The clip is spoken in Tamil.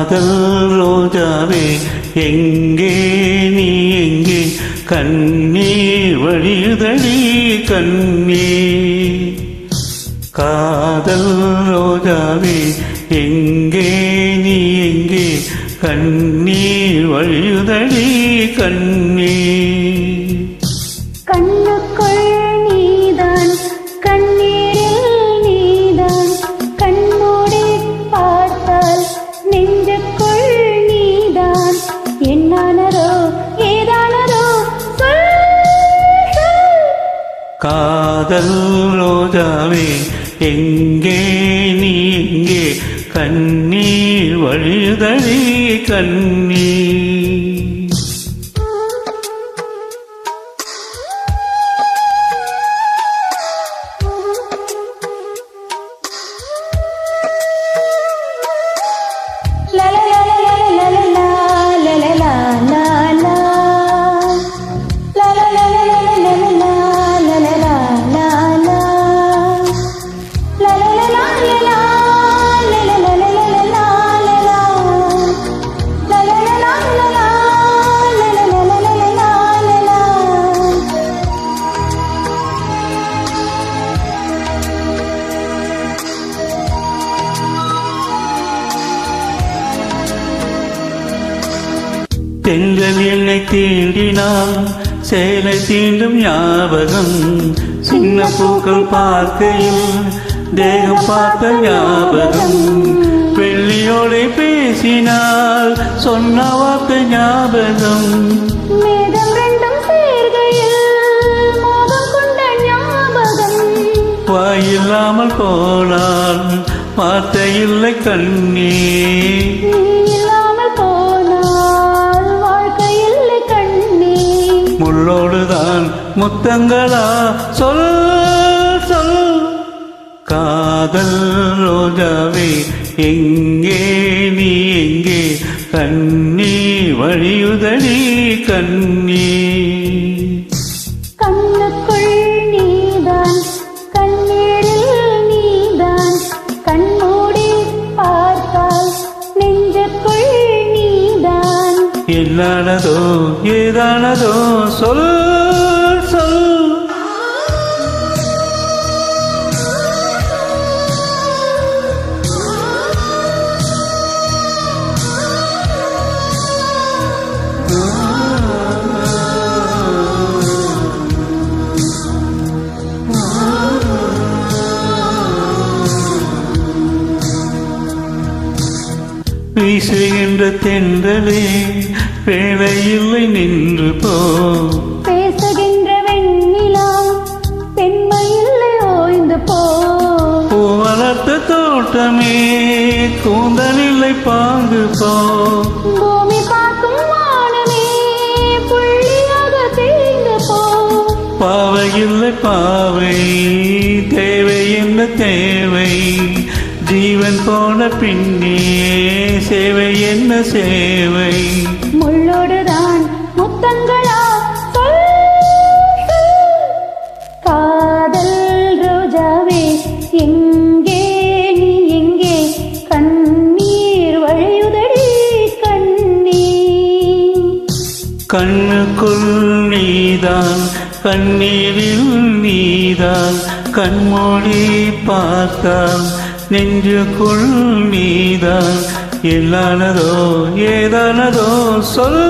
காதல் ரோஜாவே எங்கே நீ எங்கே கண்ணீர் வழியுதடி கண்ணீர். காதல் ரோஜாவே எங்கே நீ எங்கே கண்ணீர் வழியுதடி கண்ணீர். கண்ணுக்குள் நீதான் கண்ணீரில் நீதான் கண்மூடி பார்த்தால் நெஞ்சுக்குள் நீதான் என்னானதோ ஏதானதோ காதல் ரோஜாவே எங்கே நீ எங்கே கண்ணீர் வழியுதடி கண்ணீர். தென்றல் என்னை தீண்டினால் சேலை தீண்டும் ஞாபகம். சின்ன பூக்கள் பார்க்கையில் தேகம் பார்த்த ஞாபகம். வெள்ளியோடு பேசினால் சொன்ன வார்த்தை ஞாபகம். மேகம் ரெண்டும் சேர்கையில் மோகம் கொண்ட ஞாபகம். வாயில்லாமல் போனால் வார்த்தை இல்லை கண்ணீர். முள்ளோடுதான் முத்தங்களா சொல் சொல். காதல் ரோஜாவே எங்கே நீ எங்கே கண்ணீர் வழியுதடி கண்ணீர். கண்ணுக்குள் நீதான் கண்ணீரில் நீதான் கண்மூடி பார்த்தால் நெஞ்சுக்குள் நீதான் என்னானதோ ஏதானதோ சொல் சொல். வீசுகின்ற தென்றலே வேலையில்லை நின்று போ. பேசுகின்ற வெண்ணிலா பெண்மையில்லை ஓய்ந்து போ. பூ வளர்த்த தோட்டமே கூந்தலில்லை பாங்கு போ. பூமி பார்க்கும் வானமே புள்ளியாக தேய்ந்து போ. பாவையில்லை பாவை தேவை என்ன தேவை. ஜீவன் போன பின்னே சேவை என்ன சேவை. முள்ளோடுதான் முத்தங்களா சொல் காதல் ரோஜாவே எங்கே நீ எங்கே கண்ணீர் வழியுதடி கண்ணீர். கண்ணுக்குள் நீதான் கண்ணீரில் நீதான் கண்மூடி பார்த்தால் நெஞ்சுக்குள் நீதான் எல்லானதோ ஏதானதோ சொல்.